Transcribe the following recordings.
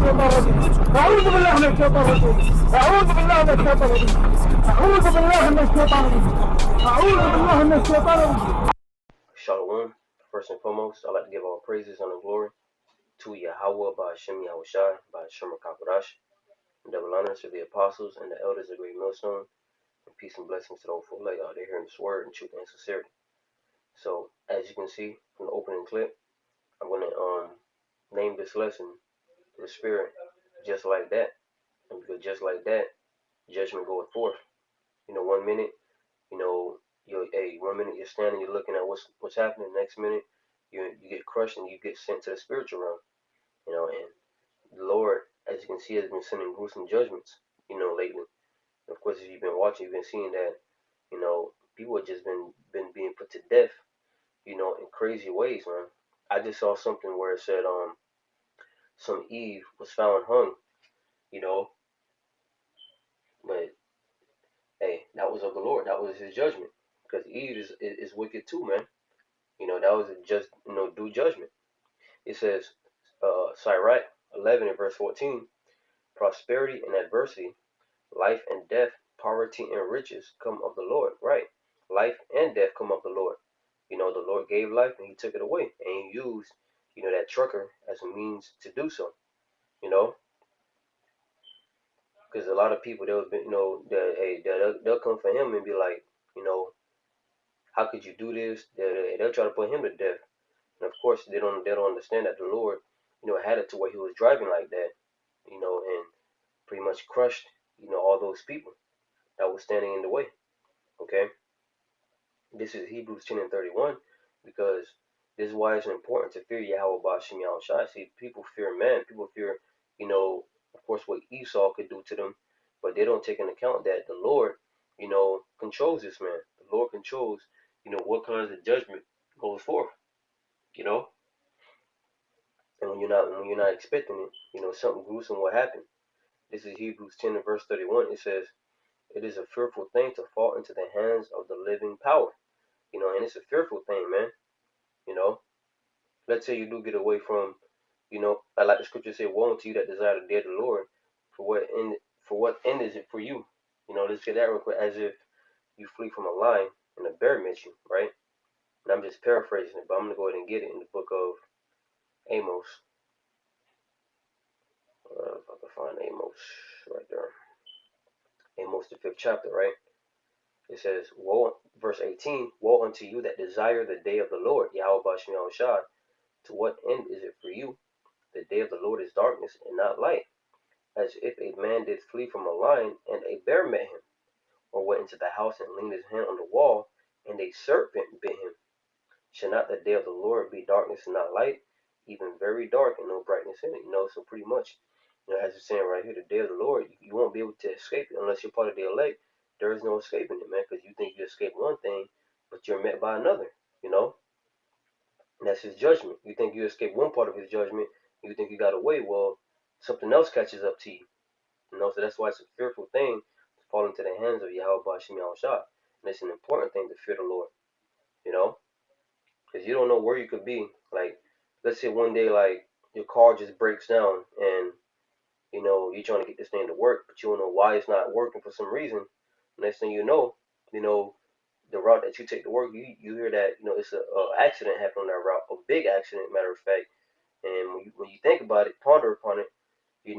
الشيطان الرجيم. أعوذ بالله من الشيطان الرجيم. أعوذ بالله من الشيطان الرجيم. أعوذ بالله من الشيطان الرجيم. أعوذ بالله من الشيطان الرجيم. Shalom. First and foremost, I'd like to give all praises and glory to Yahweh by Hashem Yahushai, by Hashem Kakodash, and double honors to the apostles and the elders of Great Millstone, and peace and blessings to those who lay out there hearing this word in truth and sincerity. So, as you can see from the opening clip, I'm going to name this lesson the Spirit just like that. And because just like that, judgment goeth forth. 1 minute, you're 1 minute you're standing, you're looking at what's happening. The next minute, you get crushed and you get sent to the spiritual realm. And the Lord, as you can see, has been sending gruesome judgments, lately. And of course, if you've been watching, you've been seeing that, people have just been being put to death, in crazy ways, man. I just saw something where it said, some Eve was found hung, but hey, that was of the Lord. That was his judgment. Because Eve is wicked too, man. That was just, due judgment. It says, Sirach 11 and verse 14, prosperity and adversity, life and death, poverty and riches come of the Lord. Right. Life and death come of the Lord. The Lord gave life and he took it away. And he used, that trucker as a means to do so. Because a lot of people, they'll come for him and be like, how could you do this? They'll try to put him to death. And of course, they don't understand that the Lord, had it to where he was driving like that, and pretty much crushed, all those people that were standing in the way. Okay. This is Hebrews 10 and 31, because this is why it's important to fear Yahweh Ba'ashem Yahushai. See, people fear man. People fear, of course, what Esau could do to them, but they don't take into account that the Lord, controls this man. The Lord controls, what kinds of judgment goes forth, and when you're not expecting it, something gruesome will happen. This is Hebrews 10 and verse 31. It says, "It is a fearful thing to fall into the hands of the living power." And it's a fearful thing, man. Let's say you do get away from, I like the scripture say, "Woe unto you that desire the day of the Lord. For what end is it for you?" Let's get that real quick. As if you flee from a lion and a bear met you, right? And I'm just paraphrasing it, but I'm gonna go ahead and get it in the book of Amos. If I can find Amos right there. Amos the 5th chapter, right? It says, "Woe," verse 18, "Woe unto you that desire the day of the Lord, Yahweh Ba'ashem Yahushai. To what end is it for you? The day of the Lord is darkness and not light. As if a man did flee from a lion, and a bear met him, or went into the house and leaned his hand on the wall, and a serpent bit him. Shall not the day of the Lord be darkness and not light, even very dark and no brightness in it?" So pretty much, as it's saying right here, the day of the Lord, you won't be able to escape it unless you're part of the elect. There is no escaping it, man, because you think you escape one thing, but you're met by another, And that's his judgment. You think you escape one part of his judgment, you think you got away. Well, something else catches up to you. So that's why it's a fearful thing to fall into the hands of Yahweh Ba'ashem Yahushai. And it's an important thing to fear the Lord, because you don't know where you could be. Like, let's say one day, like, your car just breaks down and, you're trying to get this thing to work, but you don't know why it's not working for some reason. Next thing you know, the route that you take to work, you hear that, it's a accident happened on that route, a big accident, matter of fact. And when you think about it, ponder upon it, you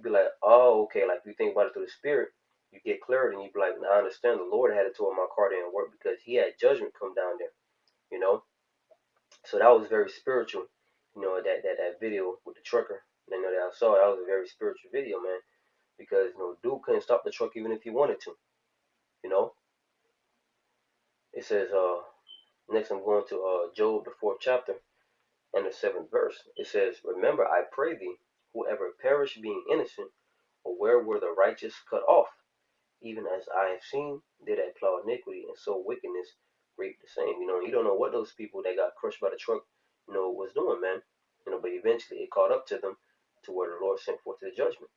be like, oh, okay. Like, if you think about it through the spirit, you get clarity, and you be like, I understand. The Lord had it to where my car didn't work because he had judgment come down there, So that was very spiritual, that video with the trucker, that I saw. That was a very spiritual video, man, because, dude couldn't stop the truck even if he wanted to, It says, next I'm going to Job, the 4th chapter, and the 7th verse. It says, "Remember, I pray thee, whoever perished being innocent, or where were the righteous cut off? Even as I have seen, they that plow iniquity and sow wickedness reap the same." You don't know what those people that got crushed by the truck, was doing, man. But eventually it caught up to them to where the Lord sent forth his judgment.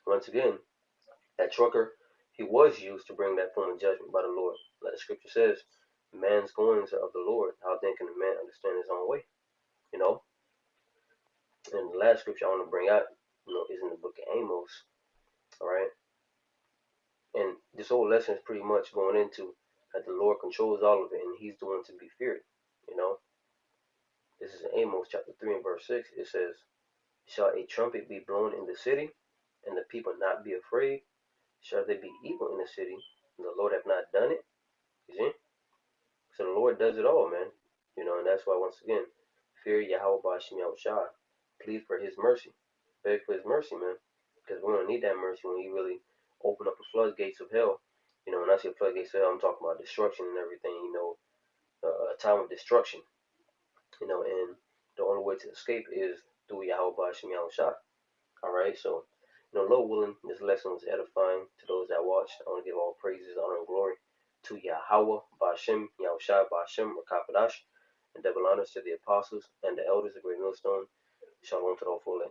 Once again, that trucker, he was used to bring that form of judgment by the Lord. Like the scripture says, man's goings are of the Lord. How then can a man understand his own way? And the last scripture I want to bring out, is in the book of Amos. All right. And this whole lesson is pretty much going into that the Lord controls all of it, and He's the one to be feared. You know, this is Amos chapter 3 and verse 6. It says, "Shall a trumpet be blown in the city, and the people not be afraid? Shall there be evil in the city, and the Lord have not done it?" You see? So the Lord does it all, man. And that's why, once again, fear Yahweh Bashim Yahushua. Plead for His mercy. Beg for His mercy, man. Because we're going to need that mercy when He really open up the floodgates of hell. When I say floodgates of hell, I'm talking about destruction and everything, a time of destruction. And the only way to escape is through Yahweh Bashim Yahushua. All right, so, Lord willing, this lesson was edifying to those that watched. I want to give all praises, honor, and glory to Yahweh, Ba'ashem, Yahushua, Ba'ashem, Rakapadash, and double honors to the apostles and the elders of Great Millstone. Shalom to the whole full